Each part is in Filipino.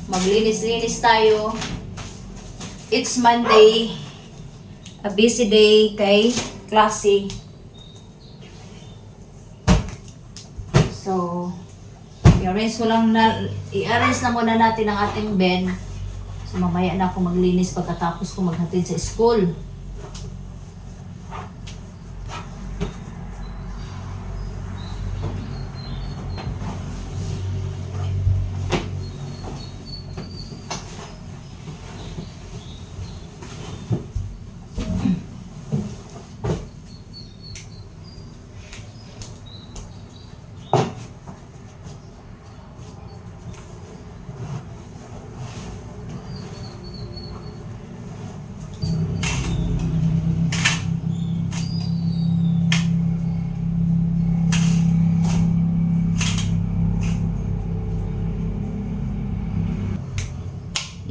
Maglinis-linis tayo. It's Monday. A busy day kay klase. So, i-arrange na muna natin ang ating bed. So, mamaya na ako maglinis pagkatapos ko maghatid sa school.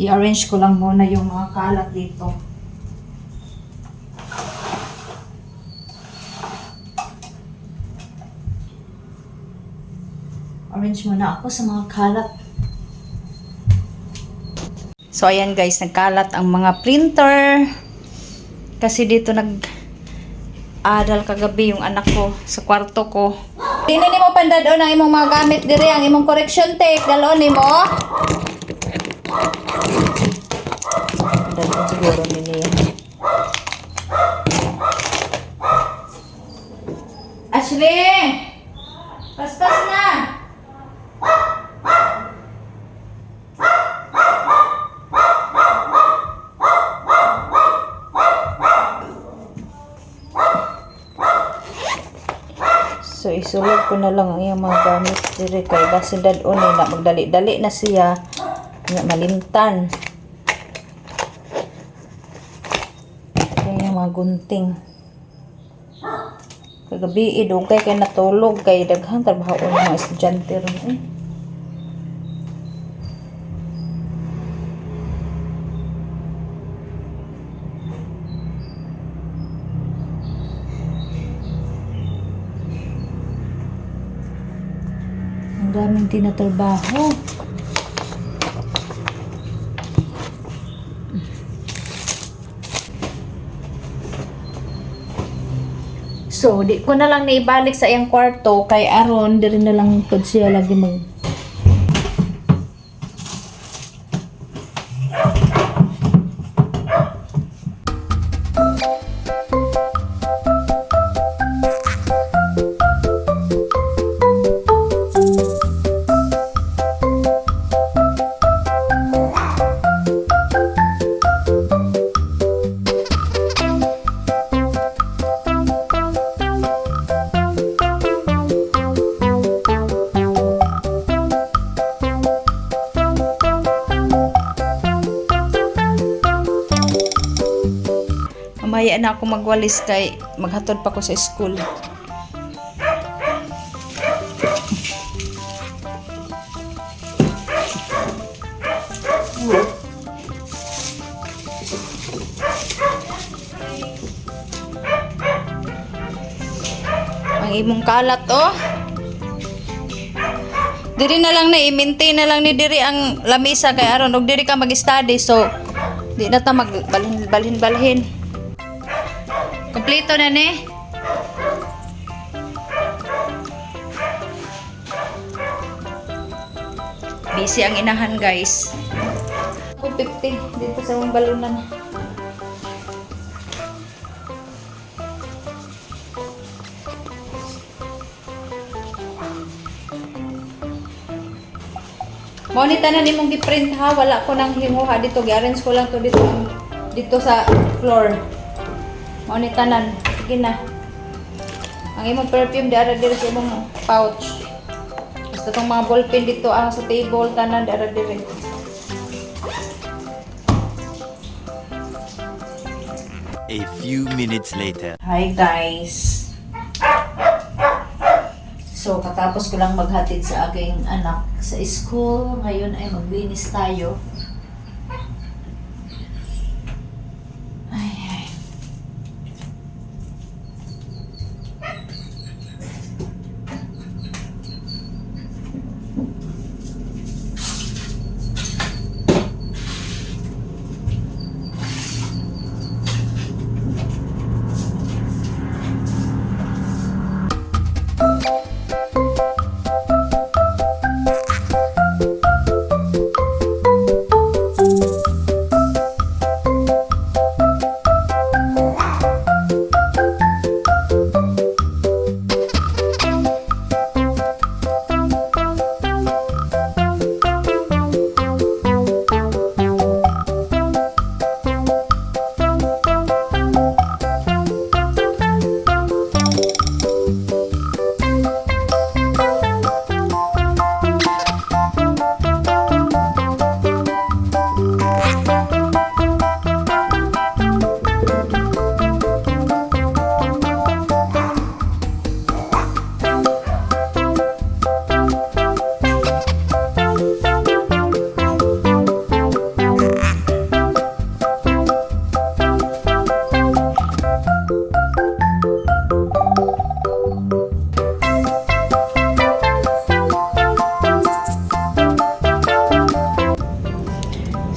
I-arrange ko lang muna yung mga kalat dito. Arrange muna ako sa mga kalat. So ayan guys, nagkalat ang mga printer. Kasi dito nag-aral kagabi yung anak ko sa kwarto ko. Tinini mo panda doon ang imong mga gamit diri, ang imong correction tape. Dalon ni mo. Dalon siguro nila yan. Ashley! Paspas na! So isulog ko na lang ang iyang mga gamit diri kay basin dadon na magdali-dali na siya nga malimtan. Kaya mga gunting. Kagabi idugay kay natulog kay daghang trabaho ng mga estudyante ron. Ang daming tinatrabaho. So, di ko na lang naibalik sa iyang kwarto kay aron diri na lang pud siya lagi mag mamaya na ako magwalis kay maghatod pa ko sa school. Ang imong kalat oh. Diri na lang na i-maintain na lang ni diri ang lamisa kay aron og diri ka mag-study so di na ta magbalhin. Kompleto na ni. Busy ang inahan guys. Ako 50 dito sa mong balunan. Monita na nimong gi-print ha, wala ko nang hinguha dito, gi-arrange ko lang to dito sa floor. Monita nan, sige na. Ang imong perfume dara diri sa imong pouch. Basta tong mga ballpen dito ang sa table tanan dara diri. A few minutes later. Hi guys. So, katapos ko lang maghatid sa aking anak sa school. Ngayon ay maglinis tayo. Ay.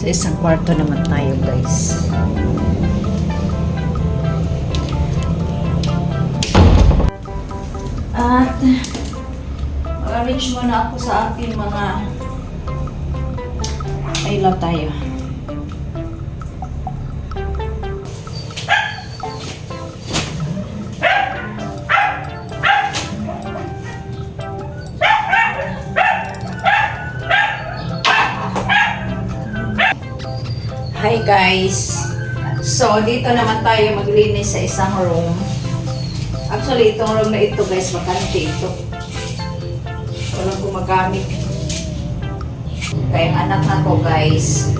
Sa isang kwarto naman tayo, guys. At mag-arrange muna ako sa ating mga ilaw tayo. Hi guys! So, dito naman tayo maglinis sa isang room. Actually, itong room na ito guys, bakante ito. Walang gumagamit. Kaya ang anak na ko guys,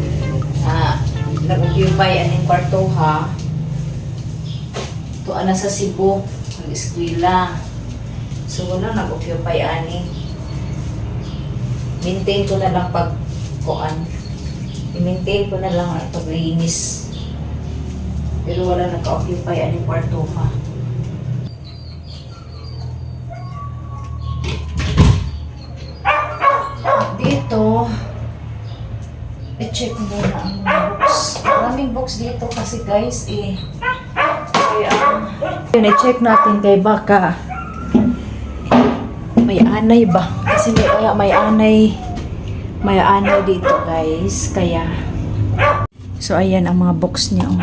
nag-occupy aning kwarto ha. Ito ana sa Cebu, mag-eskwela. So, wala nag-occupy ani. Maintain ko na lang pag-kuan. I-maintain ko na lang ang paglinis. Pero wala naka-occupy aning kwarto ha. Dito, i-check muna ang mga books. Maraming books dito kasi guys kaya yun, i-check natin kay baka may anay ba? Kasi may anay dito guys, kaya so ayan ang mga box niya oh.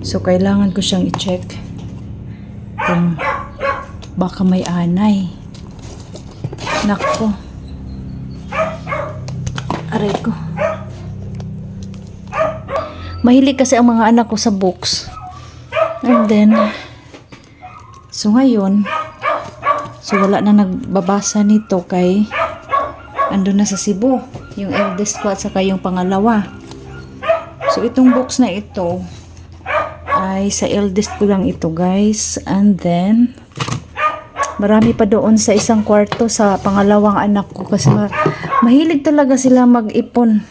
So kailangan ko siyang i-check kung baka may anay. Nako, aray ko, mahilig kasi ang mga anak ko sa books. And then so ngayon, so wala na nagbabasa nito kay andun na sa Cebu, yung eldest ko at saka yung pangalawa. So itong box na ito ay sa eldest ko lang ito guys. And then marami pa doon sa isang kwarto sa pangalawang anak ko kasi mahilig talaga sila mag-ipon.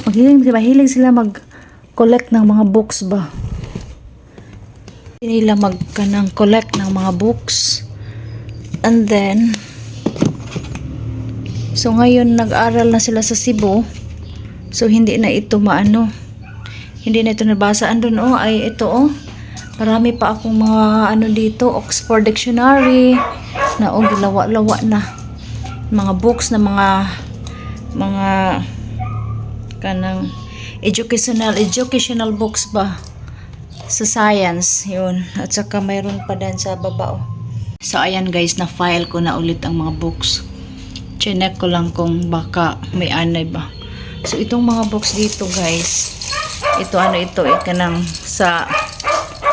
Mahilig sila mag-collect ng mga books ba. Hindi nila collect ng mga books. And then so ngayon nag-aral na sila sa Cebu. So hindi na ito hindi na ito nabasa. Andun ay ito marami pa akong mga dito, Oxford Dictionary na gilawa-lawa na. Mga books na mga kanang educational books ba sa science, yun. At saka mayroon pa din sa baba So ayan guys, na file ko na ulit ang mga books. Chinek ko lang kung baka may anay ba. So itong mga books dito guys, ito kanang sa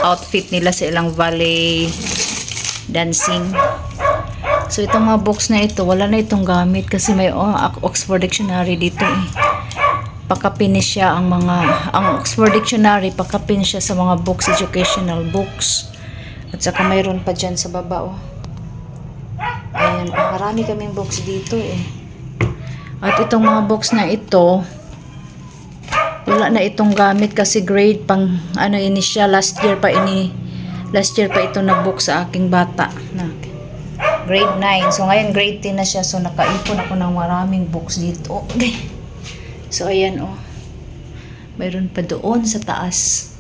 outfit nila sa ilang ballet dancing. So itong mga books na ito, wala na itong gamit kasi may Oxford Dictionary dito Pakapin siya ang Oxford Dictionary, pakapin siya sa mga books, educational books. At saka mayroon pa dyan sa baba Ayan, marami kaming books dito At itong mga books na ito, wala na itong gamit kasi grade pang ini siya, last year pa ito na book sa aking bata na grade 9. So ngayon grade 10 na siya, so nakaipon ako ng maraming books dito. Okay. So ayan mayroon pa doon sa taas.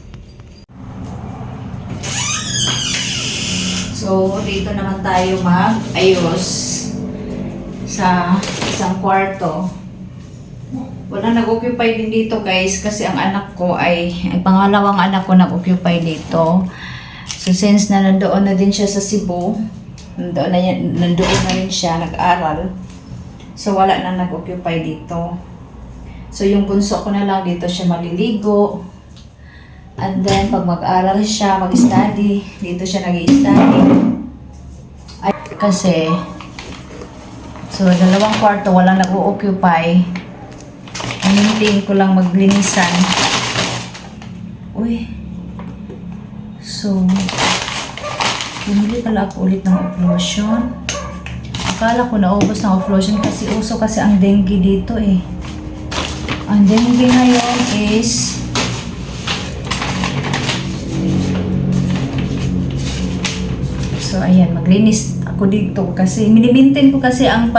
So dito naman tayo mag-ayos sa isang kwarto. Wala nag-occupy din dito guys kasi ang pangalawang anak ko nag-occupy dito. So since na nandoon na din siya sa Cebu, nandoon na rin siya nag-aral. So wala na nag-occupy dito. So yung bunso ko na lang dito siya maliligo. And then pag mag-aral siya, mag-study, dito siya nag-i-study. Kasi so dalawang kwarto wala nag-occupy. Maintain ko lang maglinisan. So bumili pala ako ulit ng off-lotion. Akala ko naubos ng off-lotion kasi uso kasi ang dengue dito Ang dengue ngayon is so ayan, maglinis ako dito kasi minimaintain ko kasi ang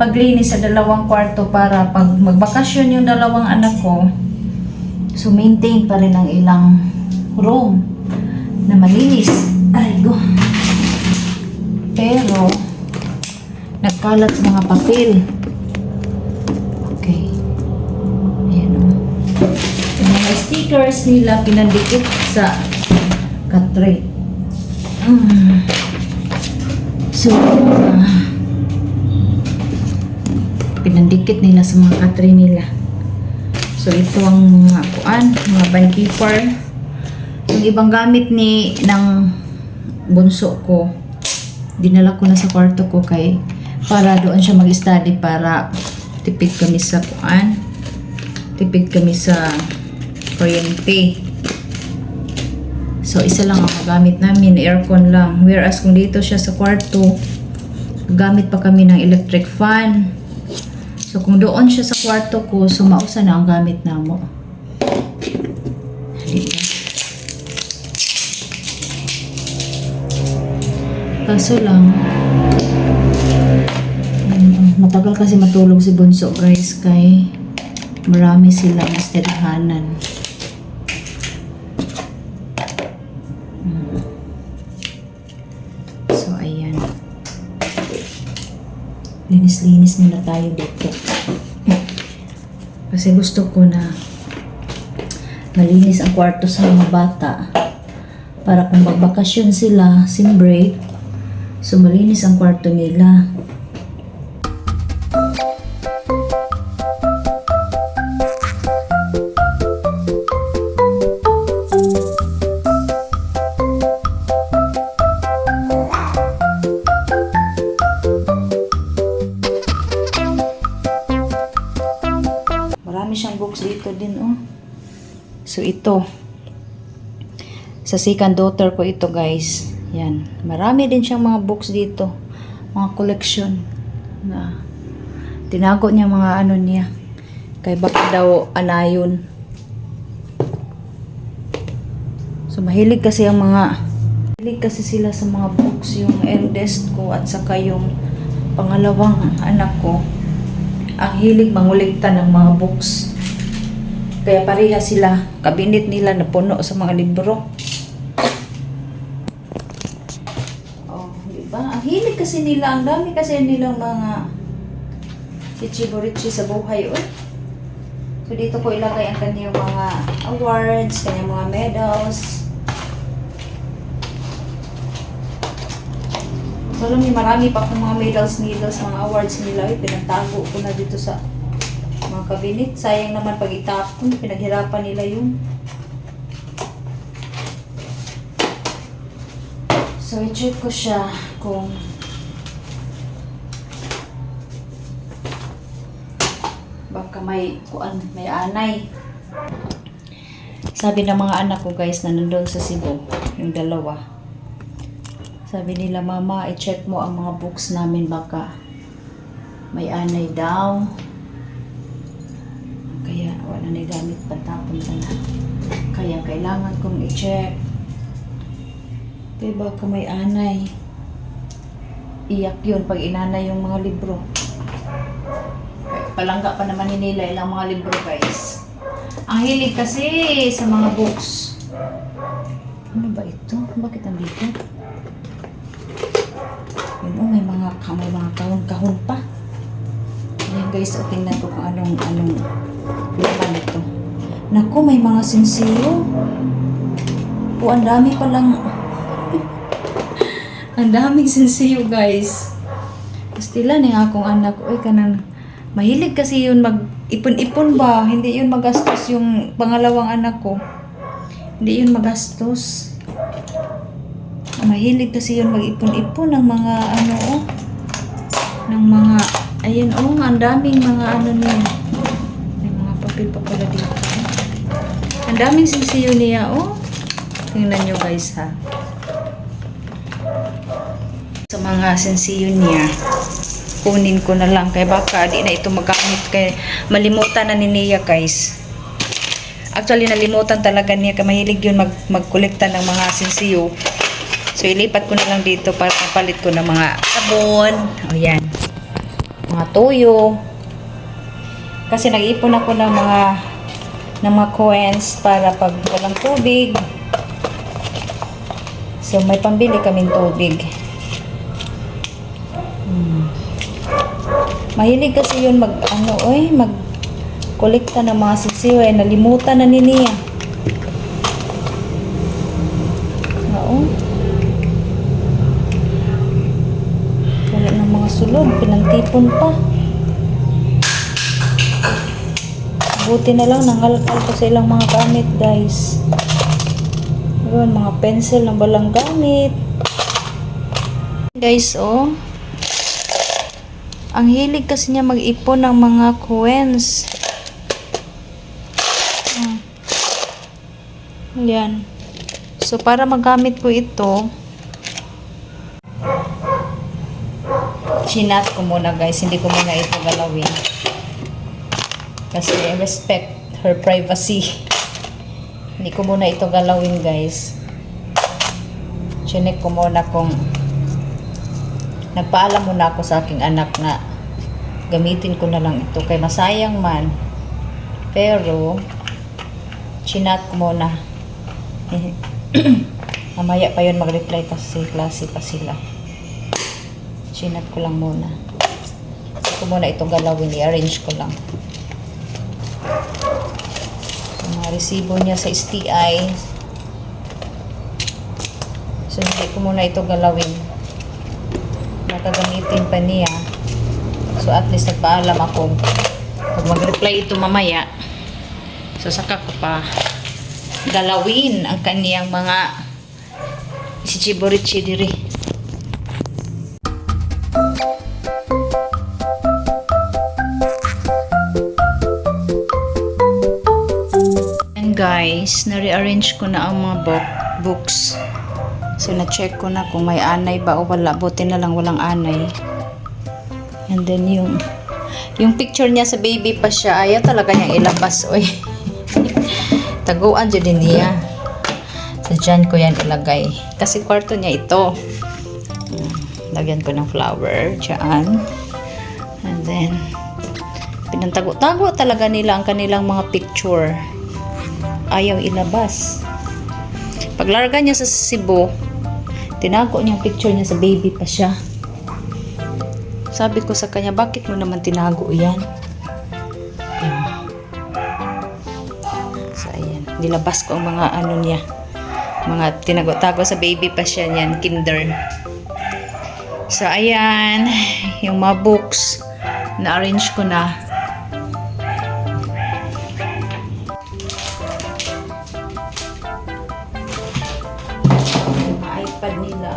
paglinis sa dalawang kwarto para pag magbakasyon yung dalawang anak ko, so maintain pa rin ang ilang room na malinis. Aray go. Pero, nagkalat sa mga papel. Okay. Ayan o. Yung mga stickers nila pinandikit sa katray. So, pinandikit nila sa mga katray nila. So, ito ang mga kuan, mga bond paper. Yung ibang gamit ng bunso ko, dinala ko na sa kwarto ko para doon siya mag-study para tipid kami sa kuan. Tipid kami sa kuryente. So, isa lang ang magamit namin, aircon lang. Whereas kung dito siya sa kwarto, gamit pa kami ng electric fan. So, kung doon siya sa kwarto ko, so mausa na ang gamit namo. Kaso lang, matagal kasi matulog si Bunso guys, kay marami silang istedhanan. So, ayan. Linis-linis muna tayo dito. Kasi gusto ko na malinis ang kwarto sa mga bata. Para kung magbakasyon sila, sim break, so malinis ang kwarto nila. Marami siyang books dito din, oh. So, ito. Sa second daughter ko ito, guys. Yan. Marami din siyang mga books dito. Mga collection. Na tinago niya mga ano niya. Kay baka daw anayon. So, mahilig kasi sila sa mga books. Yung eldest ko at saka yung pangalawang anak ko. Ang hilig mangulikta ng mga books. Kaya pareha sila. Kabinet nila na puno sa mga libro. Oh, diba? Ang hilig kasi nila. Ang dami kasi nilang mga chichiborichi sa buhay. Oh. So, dito ko ilagay ang kanyang mga awards, kanyang mga medals. So, alam niyo, marami pa akong mga medals, mga awards nila. Pinagtago ko na dito sa mga kabinet. Sayang naman pag itapon, pinaghirapan nila yun. So, i-check ko siya kung baka may anay. Sabi ng mga anak ko guys na nandun sa Cebu, yung dalawa. Sabi nila, Mama, i-check mo ang mga books namin, baka may anay daw. Kaya wala na gamit, patapon na. Kaya kailangan kong i-check. Kaya baka may anay. Iyak yun pag inanay yung mga libro. Palangga pa naman ni nila ilang mga libro guys. Ang hilig kasi sa mga books. Ano ba ito? Bakit andito? Yun, oh, may mga kahon-kahon pa. Ayan guys, so tingnan ko kung anong laman ito. Naku, may mga sinsiyo. Po, ang dami palang ang daming sinsiyo guys. Pastila ni akong anak ko. Uy, kanang mahilig kasi yun mag-ipon-ipon ba? Hindi yun magastos yung pangalawang anak ko. Hindi yun magastos. Mahilig kasi yun mag-ipon-ipon ng mga ano, oh. Ng mga, ayan, oh, ang daming mga ano niya. May mga papel pa pala dito. Ang daming sinsiyo niya, oh. Tingnan nyo guys, ha. Sa mga sinsiyo niya, kunin ko na lang. Kaya baka di na ito magamit. Kaya malimutan na ni Nia, guys. Actually, nalimutan talaga niya. Kaya mahilig yun magkolekta ng mga sinsiyo. So, ilipat ko na lang dito para papalit ko ng mga sabon. O, yan. mga toyo. Kasi nag-ipon ako ng mga coins para pag walang tubig. So may pambili kaming tubig. Mahilig kasi yun mag-kolekta ng mga sisiw. Nalimutan na ni Nia. Oo. Wala ng mga sulod. Pinantipon pa. Buti na lang nangalkal ko sa ilang mga gamit, guys. Yun, mga pencil na walang gamit. Guys, oh. Ang hilig kasi niya mag-ipon ng mga coins. Yan. So, para magamit ko ito, chinat ko muna, guys. Hindi ko muna ito galawin. Kasi respect her privacy. Hindi ko muna ito galawin, guys. Chinek ko muna kung nagpaalam muna ako sa aking anak na gamitin ko na lang ito kay masayang man. Pero chinat ko muna. Mamaya pa yun mag-reply kasi klase pa sila. Chinat ko lang muna. Hindi ko muna ito galawin. I-arrange ko lang. Mga resibo niya sa STI. So hindi ko muna ito galawin. Nakagamitin pa niya. So at least nagpaalam ako. Pag mag-reply ito mamaya, so saka ko pa galawin ang kaniyang mga isichiborichi diri. And guys, na-rearrange ko na ang mga books. So, na-check ko na kung may anay ba o wala. Buti na lang walang anay. And then, yung picture niya sa baby pa siya, ayaw talaga niyang ilabas. Oy. Taguan dyan din niya. So, dyan ko yan ilagay. Kasi kwarto niya ito. Lagyan ko ng flower. Dyan. And then, pinantago-tago talaga nila ang kanilang mga picture. Ayaw ilabas. Paglarga niya sa Cebu, tinago niya ang picture niya sa baby pa siya. Sabi ko sa kanya, bakit mo naman tinago yan? So, ayan. Nilabas ko ang mga ano niya. Mga tinago-tago sa baby pa siya niyan, kinder. So, ayan. Yung mga books, na-arrange ko na. Yung mga iPad nila.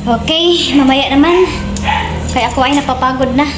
Okay, mamaya naman. Kaya ako ay napapagod na.